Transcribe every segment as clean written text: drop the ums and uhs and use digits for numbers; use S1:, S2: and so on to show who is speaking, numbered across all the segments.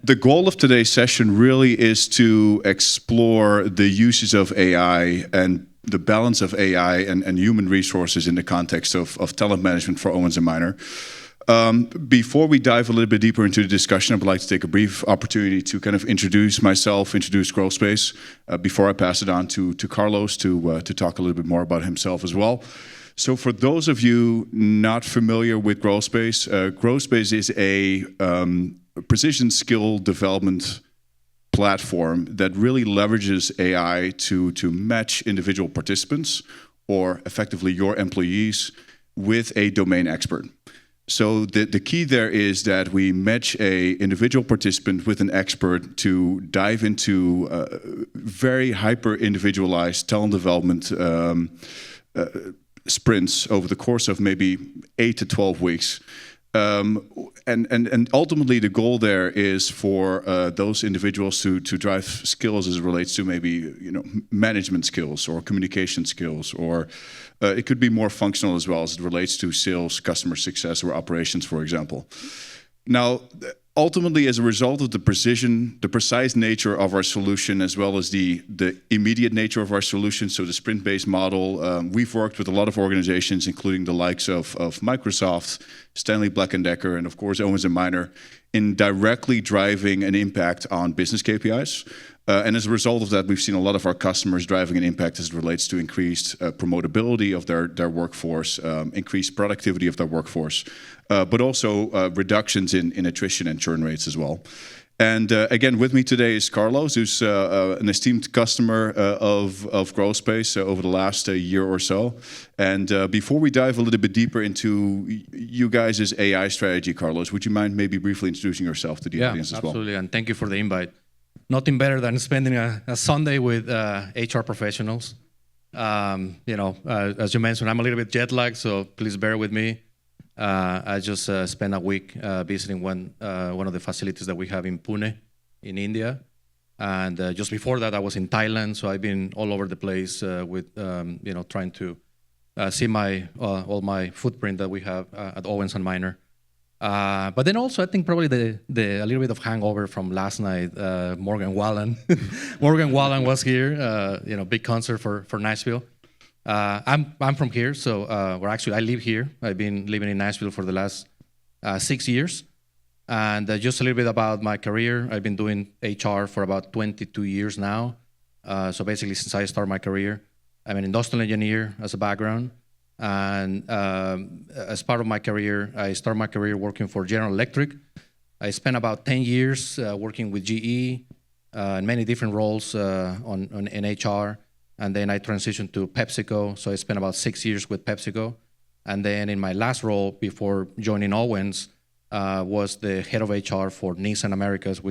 S1: The goal of today's session really is to explore the uses of AI and the balance of AI and human resources in the context of talent management for Owens Minor. Before we dive a little bit deeper into the discussion, I would like to take a brief opportunity to kind of introduce myself, introduce GrowthSpace, before I pass it on to Carlos to talk a little bit more about himself as well. So for those of you not familiar with GrowthSpace, GrowthSpace is a precision skill development platform that really leverages AI to match individual participants, or effectively your employees, with a domain expert. So the key there is that we match a individual participant with an expert to dive into very hyper-individualized talent development sprints over the course of maybe 8 to 12 weeks. And ultimately the goal there is for those individuals to drive skills as it relates to maybe management skills or communication skills, or it could be more functional as well as it relates to sales, customer success, or operations, for example. Now, ultimately, as a result of the precise nature of our solution, as well as the immediate nature of our solution, so the sprint-based model, we've worked with a lot of organizations, including the likes of Microsoft, Stanley Black & Decker, and of course Owens Minor, in directly driving an impact on business KPIs. And as a result of that, we've seen a lot of our customers driving an impact as it relates to increased promotability of their workforce, increased productivity of their workforce, but also reductions in attrition and churn rates as well. And again, with me today is Carlos, who's an esteemed customer of GrowthSpace over the last year or so. And before we dive a little bit deeper into you guys' AI strategy, Carlos, would you mind maybe briefly introducing yourself to the audience as well?
S2: Yeah, absolutely, and thank you for the invite. Nothing better than spending a Sunday with HR professionals. As you mentioned, I'm a little bit jet lagged, so please bear with me. I just spent a week visiting one of the facilities that we have in Pune, in India, and just before that, I was in Thailand. So I've been all over the place with trying to see all my footprint that we have at Owens Minor. But then also, I think probably a little bit of hangover from last night. Morgan Wallen, Morgan Wallen was here. Big concert for Nashville. I'm from here, so I live here. I've been living in Nashville for the last 6 years. And just a little bit about my career. I've been doing HR for about 22 years now. So basically, since I started my career, I'm an industrial engineer as a background. And as part of my career, I started my career working for General Electric. I spent about 10 years working with GE in many different roles in HR. And then I transitioned to PepsiCo. So I spent about 6 years with PepsiCo. And then in my last role before joining Owens was the head of HR for Nissan Americas,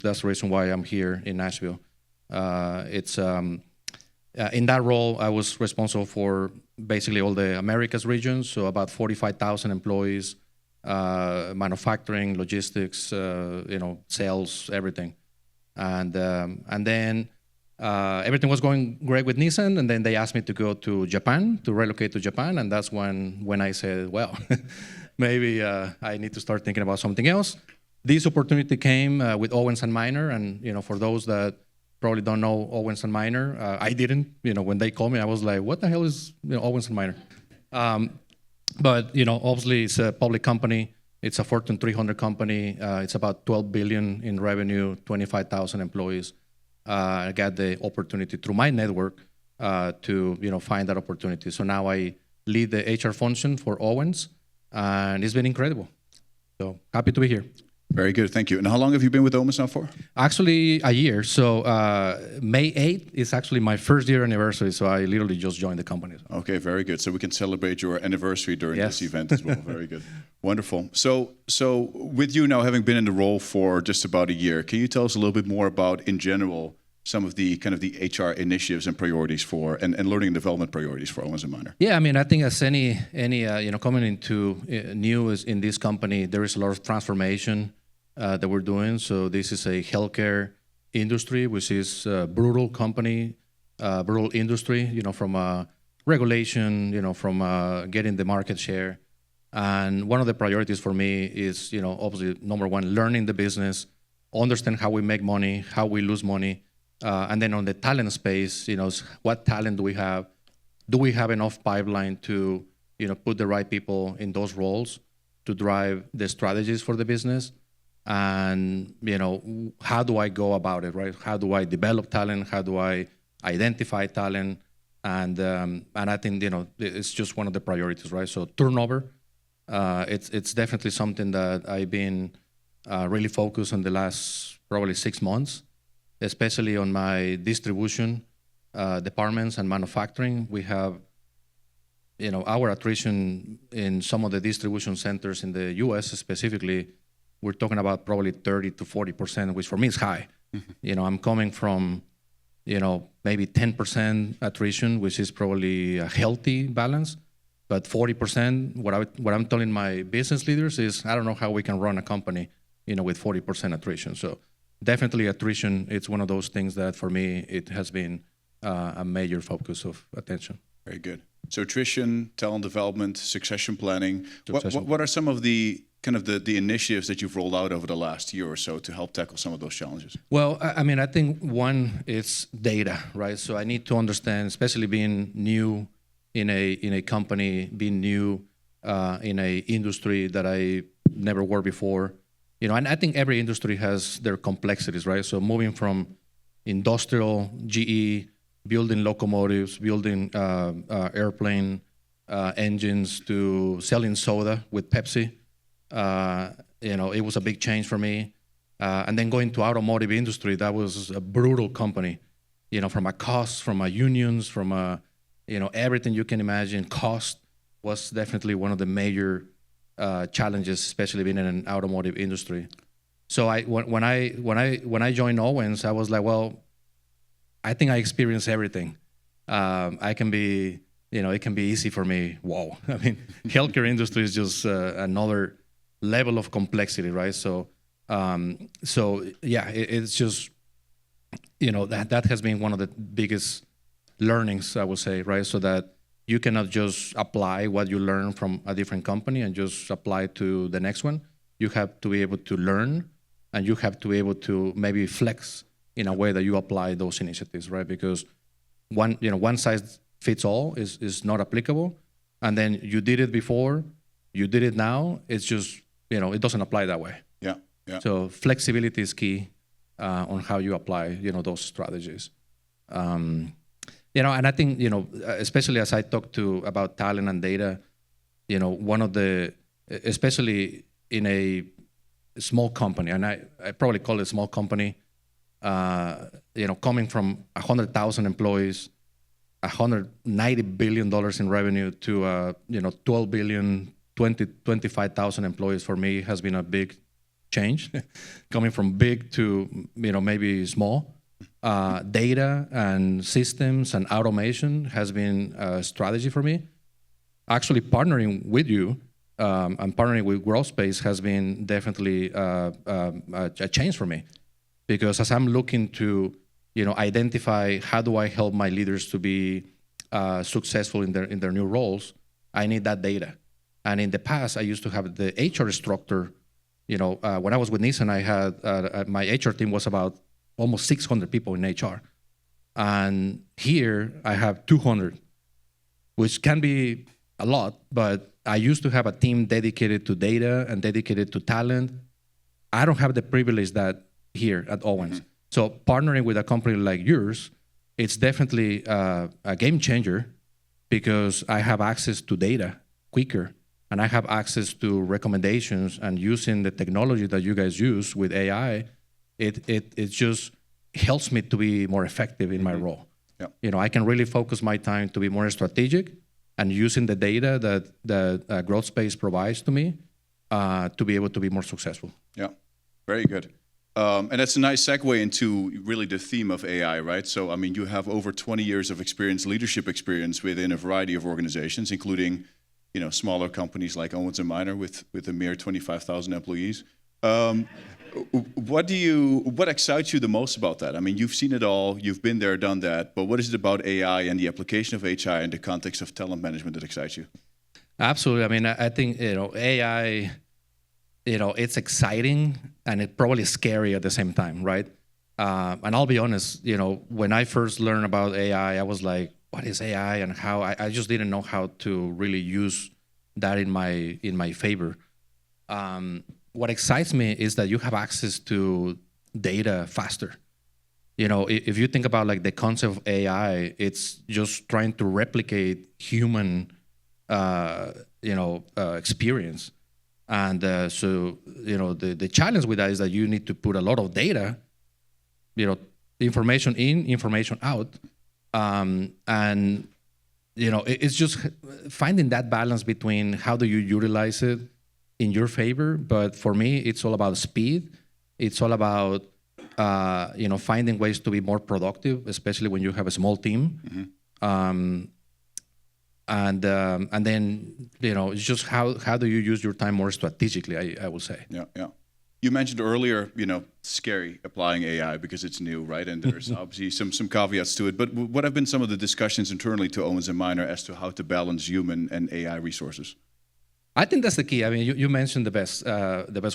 S2: that's the reason why I'm here in Nashville. In that role, I was responsible for basically all the Americas regions, so about 45,000 employees, manufacturing, logistics, sales, everything. And then everything was going great with Nissan, and then they asked me to go to Japan, to relocate to Japan, and that's when I said, well, maybe I need to start thinking about something else. This opportunity came with Owens Minor, and for those that probably don't know Owens Minor. I didn't. When they called me, I was like, "What the hell is Owens Minor?" But obviously, it's a public company. It's a Fortune 300 company. It's about $12 billion in revenue, 25,000 employees. I got the opportunity through my network to find that opportunity. So now I lead the HR function for Owens, and it's been incredible. So happy to be here.
S1: Very good, thank you. And how long have you been with Owens now for?
S2: Actually, a year. So May 8th is actually my first year anniversary. So I literally just joined the company.
S1: Okay, very good. So we can celebrate your anniversary during this event as well. Very good. Wonderful. So with you now having been in the role for just about a year, can you tell us a little bit more about, in general, some of the kind of the HR initiatives and priorities for, and learning and development priorities for Owens Minor?
S2: Yeah, I mean, I think as any coming into new in this company, there is a lot of transformation that we're doing. So this is a healthcare industry, which is a brutal company, brutal industry, from regulation, from getting the market share. And one of the priorities for me is, obviously, number one, learning the business, understand how we make money, how we lose money, and then on the talent space, what talent do we have? Do we have enough pipeline to put the right people in those roles to drive the strategies for the business? And how do I go about it, right? How do I develop talent? How do I identify talent? And I think it's just one of the priorities, right? So turnover, it's definitely something that I've been really focused on the last probably 6 months, especially on my distribution departments and manufacturing. We have our attrition in some of the distribution centers in the U.S. specifically, we're talking about probably 30 to 40%, which for me is high. I'm coming from maybe 10% attrition, which is probably a healthy balance. But 40%, what I'm telling my business leaders is, I don't know how we can run a company, with 40% attrition. So definitely attrition, it's one of those things that for me, it has been a major focus of attention.
S1: Very good. So attrition, talent development, succession planning. What are some of the the initiatives that you've rolled out over the last year or so to help tackle some of those challenges? Well,
S2: I think one is data, right? So I need to understand, especially being new in a company, being new in a industry that I never worked before. And I think every industry has their complexities, right? So moving from industrial, GE, building locomotives, building airplane engines, to selling soda with Pepsi. It was a big change for me. And then going to automotive industry, that was a brutal company, from a cost, from a unions, from a, everything you can imagine. Cost was definitely one of the major challenges, especially being in an automotive industry. So when I joined Owens, I was like, well, I think I experienced everything. I can be, it can be easy for me. Whoa. I mean, healthcare industry is just another level of complexity, right? So yeah, it's just, that has been one of the biggest learnings, I would say, right? So that you cannot just apply what you learn from a different company and just apply to the next one. You have to be able to learn, and you have to be able to maybe flex in a way that you apply those initiatives, right? Because one size fits all is not applicable. And then you did it before, you did it now, it's just, it doesn't apply that way.
S1: Yeah.
S2: So flexibility is key on how you apply, those strategies. And I think, especially as I talk about talent and data, one of the, especially in a small company, and I probably call it a small company, coming from 100,000 employees, $190 billion in revenue to 12 billion, 25,000 employees, for me has been a big change. Coming from big to maybe small. Data and systems and automation has been a strategy for me. Actually, partnering with you and partnering with GrowthSpace has been definitely a change for me, because as I'm looking to identify how do I help my leaders to be successful in their new roles, I need that data. And in the past, I used to have the HR structure. When I was with Nissan, I had my HR team was about almost 600 people in HR. And here I have 200, which can be a lot, but I used to have a team dedicated to data and dedicated to talent. I don't have the privilege that here at Owens. Mm-hmm. So partnering with a company like yours, it's definitely a game changer, because I have access to data quicker, and I have access to recommendations, and using the technology that you guys use with AI, it just helps me to be more effective in my role. Yep. I can really focus my time to be more strategic, and using the data that GrowthSpace provides to me to be able to be more successful.
S1: Yeah, very good. And that's a nice segue into really the theme of AI, right? So, you have over 20 years of experience, leadership experience within a variety of organizations, including, smaller companies like Owens Minor with a mere 25,000 employees. What excites you the most about that? You've seen it all, you've been there, done that, but what is it about AI and the application of HR in the context of talent management that excites you?
S2: Absolutely. I think, AI, it's exciting and it's probably scary at the same time, right? And I'll be honest, when I first learned about AI, I was like, what is AI and how? I just didn't know how to really use that in my favor. What excites me is that you have access to data faster. If you think about like the concept of AI, it's just trying to replicate human, experience. And so, the challenge with that is that you need to put a lot of data, information in, information out. And, it's just finding that balance between how do you utilize it in your favor. But for me, it's all about speed. It's all about, finding ways to be more productive, especially when you have a small team. And then, it's just how do you use your time more strategically, I would say.
S1: Yeah. You mentioned earlier, scary applying AI because it's new, right? And there's obviously some caveats to it. But what have been some of the discussions internally to Owens Minor as to how to balance human and AI resources?
S2: I think that's the key. I mean, you mentioned the best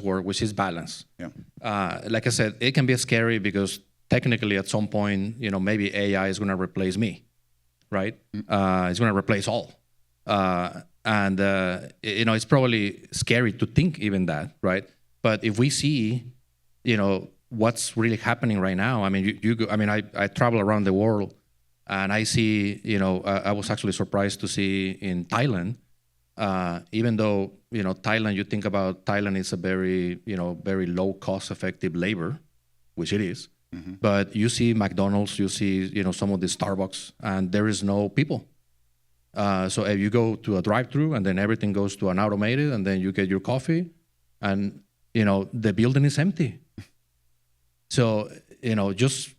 S2: word, which is balance.
S1: Yeah.
S2: Like I said, it can be scary because technically at some point, maybe AI is going to replace me, right? It's going to replace all. And it's probably scary to think even that, right? But if we see, what's really happening right now, I mean, I travel around the world and I see, I was actually surprised to see in Thailand, even though, Thailand, you think about Thailand is a very, very low cost effective labor, which it is. But you see McDonald's, you see, some of the Starbucks, and there is no people. So if you go to a drive-through and then everything goes to an automated and then you get your coffee and, the building is empty. So, just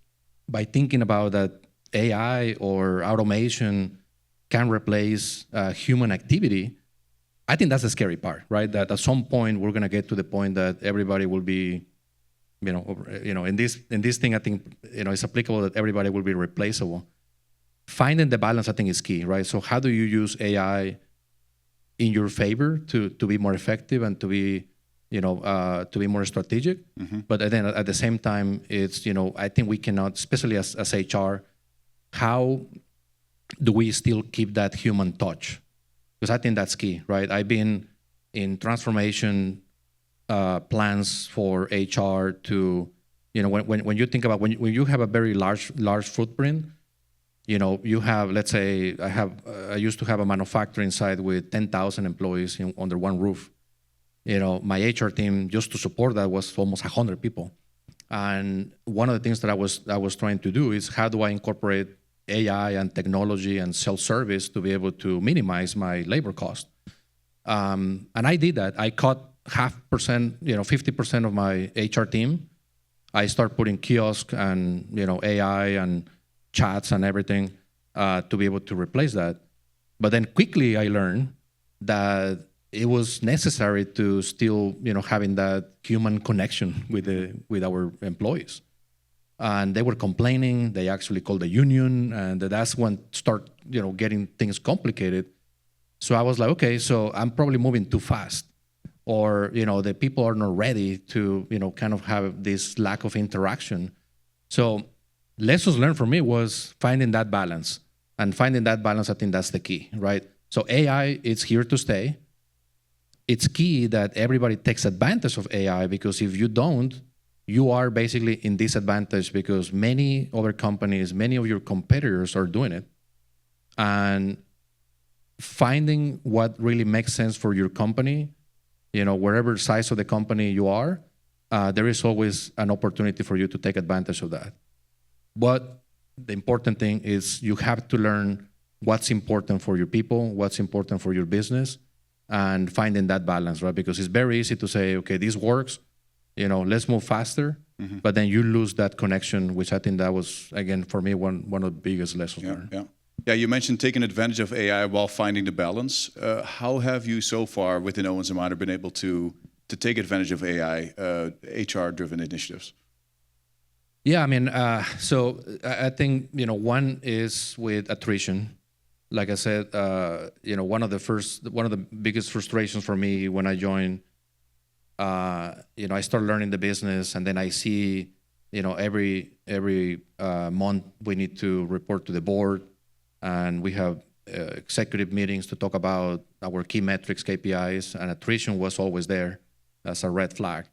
S2: by thinking about that AI or automation can replace human activity, I think that's the scary part, right? That at some point we're going to get to the point that everybody will be, in this thing, I think, it's applicable that everybody will be replaceable. Finding the balance, I think, is key, right? So how do you use AI in your favor to be more effective and to be, to be more strategic? But then at the same time, it's, I think we cannot, especially as HR, how do we still keep that human touch? Because I think that's key, right? I've been in transformation plans for HR to, when you think about, when you have a very large footprint, you have, let's say, I used to have a manufacturing site with 10,000 employees under one roof. My HR team, just to support that, was almost 100 people. And one of the things that I was trying to do is how do I incorporate AI and technology and self-service to be able to minimize my labor cost. And I did that. I cut 0.5%, 50% of my HR team. I start putting kiosk and, AI and chats and everything to be able to replace that. But then quickly I learned that it was necessary to still, having that human connection with our employees. And they were complaining. They actually called the union, and that's when start, getting things complicated. So I was like, okay, so I'm probably moving too fast, or the people are not ready to, kind of have this lack of interaction. So lessons learned for me was finding that balance, and finding that balance, I think that's the key, right? So AI, it's here to stay. It's key that everybody takes advantage of AI, because if you don't, you are basically in disadvantage, because many other companies, many of your competitors are doing it. And finding what really makes sense for your company, wherever size of the company you are, there is always an opportunity for you to take advantage of that. But the important thing is you have to learn what's important for your people, what's important for your business, and finding that balance, right? Because it's very easy to say, okay, this works, let's move faster. But then you lose that connection, which I think that was, again, for me, one of the biggest lessons learned.
S1: Yeah, you mentioned taking advantage of AI while finding the balance. How have you so far within Owens Minor been able to take advantage of AI, HR-driven initiatives?
S2: Yeah, I mean, so I think, one is with attrition. Like I said, one of the biggest frustrations for me when I joined I start learning the business, and then I see, every month we need to report to the board, and we have executive meetings to talk about our key metrics, KPIs, and attrition was always there as a red flag.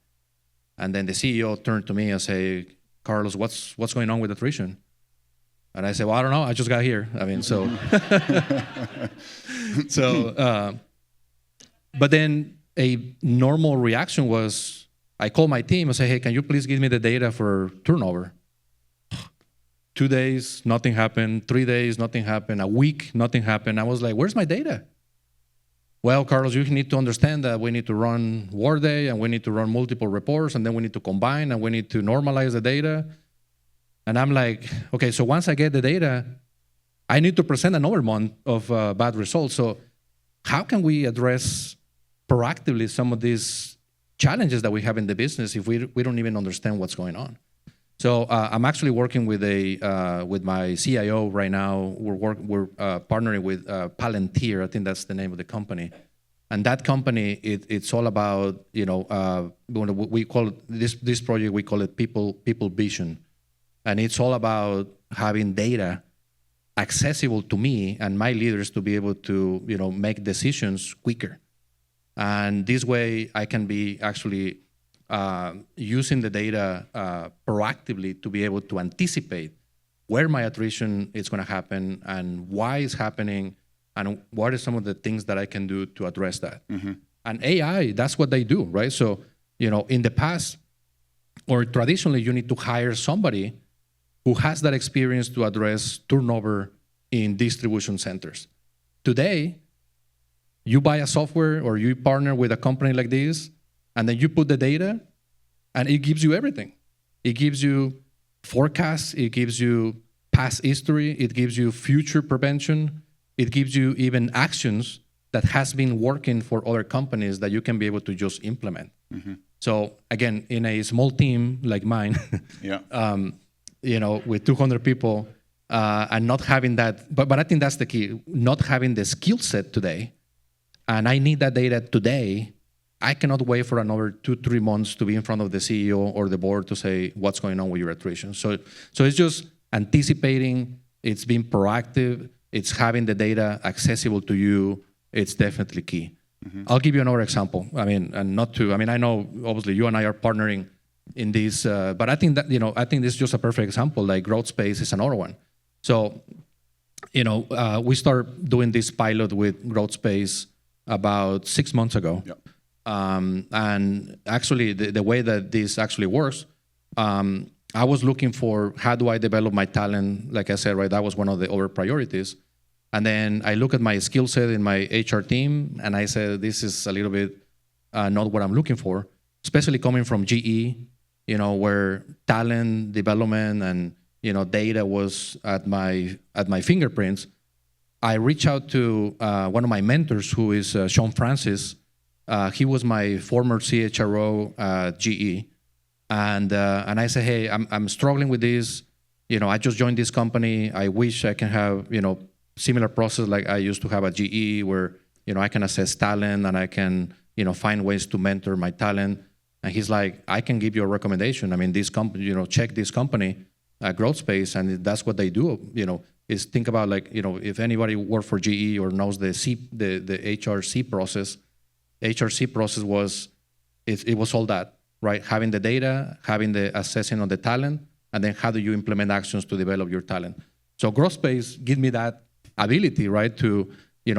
S2: And then the CEO turned to me and say, Carlos, what's going on with attrition? And I said, well, I don't know. I just got here. I mean, so. But then a normal reaction was, I called my team and say, hey, can you please give me the data for turnover? 2 days, nothing happened. 3 days, nothing happened. A week, nothing happened. I was like, where's my data? Well, Carlos, you need to understand that we need to run Workday, and we need to run multiple reports, and then we need to combine, and we need to normalize the data. And I'm like, okay, so once I get the data, I need to present another month of bad results. So how can we address proactively some of these challenges that we have in the business if we don't even understand what's going on? So I'm actually working with my CIO right now. We're partnering with Palantir. I think that's the name of the company. And that company, it's all about, we call it, this project, we call it people vision. And it's all about having data accessible to me and my leaders to be able to, make decisions quicker. And this way I can be actually using the data proactively to be able to anticipate where my attrition is going to happen and why it's happening and what are some of the things that I can do to address that. Mm-hmm. And AI, that's what they do, right? So, in the past or traditionally, you need to hire somebody who has that experience to address turnover in distribution centers. Today, you buy a software or you partner with a company like this, and then you put the data, and it gives you everything. It gives you forecasts, it gives you past history, it gives you future prevention, it gives you even actions that has been working for other companies that you can be able to just implement. Mm-hmm. So again, in a small team like mine, with 200 people, and not having that, but I think that's the key, not having the skill set today, and I need that data today. I cannot wait for another 2-3 months to be in front of the CEO or the board to say what's going on with your attrition. So it's just anticipating, it's being proactive, it's having the data accessible to you. It's definitely key. Mm-hmm. I'll give you another example. I know obviously you and I are partnering in this, but I think that, I think this is just a perfect example, like Growth Space is another one. So, we start doing this pilot with Growth Space about 6 months ago. Yep. And actually the way that this actually works, I was looking for how do I develop my talent. Like I said, right, that was one of the other priorities. And then I look at my skill set in my HR team, and I said, this is a little bit not what I'm looking for, especially coming from GE, where talent development and, data was at my fingerprints. I reached out to one of my mentors, who is Sean Francis. He was my former CHRO at GE. And I said, hey, I'm struggling with this. I just joined this company. I wish I can have, similar process like I used to have at GE, where, I can assess talent and I can, find ways to mentor my talent. And he's like, I can give you a recommendation. I mean, this company, check this company, Growth Space, and that's what they do. Is think about like, if anybody worked for GE or knows the HRC process. HRC process was, it was all that, right? Having the data, having the assessing of the talent, and then how do you implement actions to develop your talent? So Growth Space gives me that ability, right, to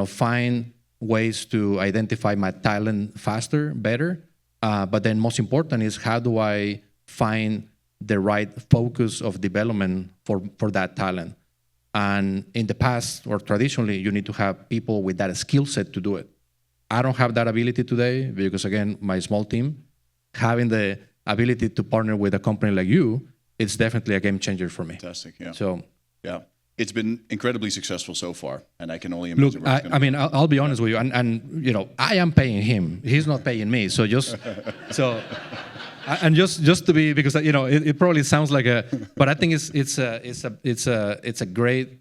S2: find ways to identify my talent faster, better. But then most important is how do I find the right focus of development for that talent? And in the past or traditionally, you need to have people with that skill set to do it. I don't have that ability today because, again, my small team, having the ability to partner with a company like you, it's definitely a game changer for me.
S1: Fantastic, yeah.
S2: So,
S1: yeah. It's been incredibly successful so far, and I can only imagine.
S2: Look, I'll be honest with you, and I am paying him. He's not paying me. So just to be, because it probably sounds like but I think it's a great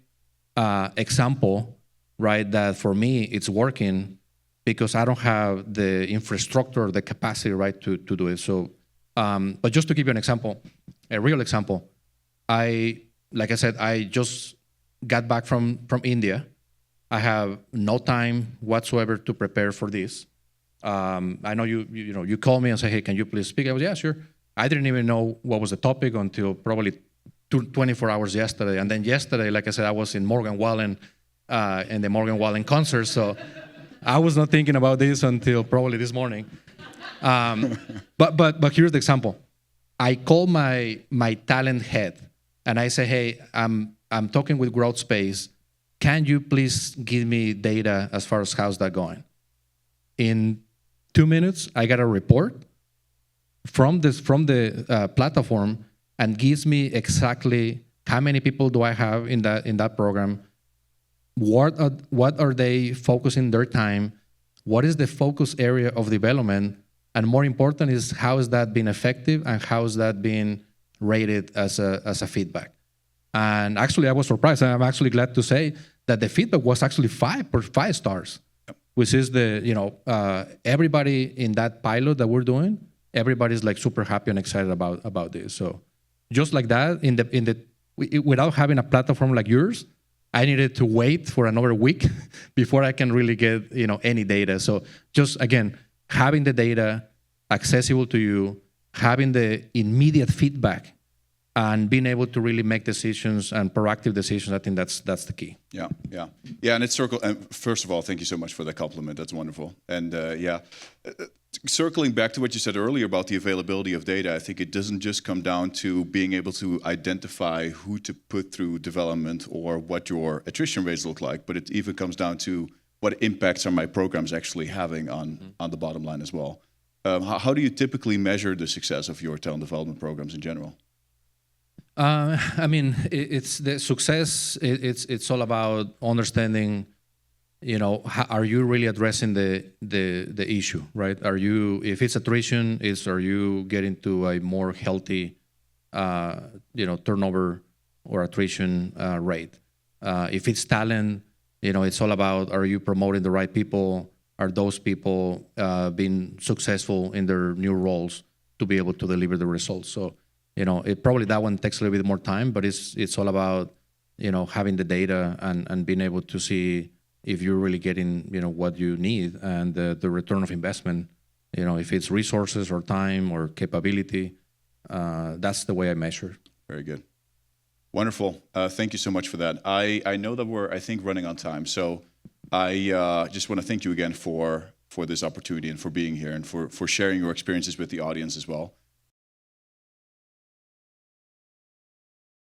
S2: example, right? That for me it's working, because I don't have the infrastructure or the capacity, right, to do it. So, but just to give you an example, a real example, like I said, I just got back from India. I have no time whatsoever to prepare for this. I know you call me and say, hey, can you please speak? I was, yeah, sure. I didn't even know what was the topic until probably 24 hours yesterday. And then yesterday, like I said, I was in Morgan Wallen, in the Morgan Wallen concert. So I was not thinking about this until probably this morning. But here's the example. I call my talent head and I say, hey, I'm talking with Growth Space. Can you please give me data as far as how's that going? In 2 minutes, I got a report from the platform and gives me exactly how many people do I have in that program, what are they focusing their time, what is the focus area of development, and more important is how has that been effective and how has that been rated as a feedback. And actually, I was surprised. I'm actually glad to say that the feedback was actually 5 stars, which is everybody in that pilot that we're doing, everybody's like super happy and excited about this. So just like that, without having a platform like yours, I needed to wait for another week before I can really get any data. So just again, having the data accessible to you, having the immediate feedback, and being able to really make decisions and proactive decisions, I think that's the key.
S1: Yeah, and it's first of all, thank you so much for that compliment. That's wonderful. And circling back to what you said earlier about the availability of data, I think it doesn't just come down to being able to identify who to put through development or what your attrition rates look like, but it even comes down to what impacts are my programs actually having on the bottom line as well. How do you typically measure the success of your talent development programs in general?
S2: I mean, it's the success. It's all about understanding. Are you really addressing the issue, right? If it's attrition, are you getting to a more healthy, turnover or attrition rate? If it's talent, it's all about, are you promoting the right people? Are those people being successful in their new roles to be able to deliver the results? So, probably that one takes a little bit more time, but it's all about, having the data and being able to see if you're really getting, what you need and the return of investment, if it's resources or time or capability, that's the way I measure.
S1: Very good. Wonderful. Thank you so much for that. I know that we're, I think, running on time. So I just want to thank you again for this opportunity and for being here and for sharing your experiences with the audience as well.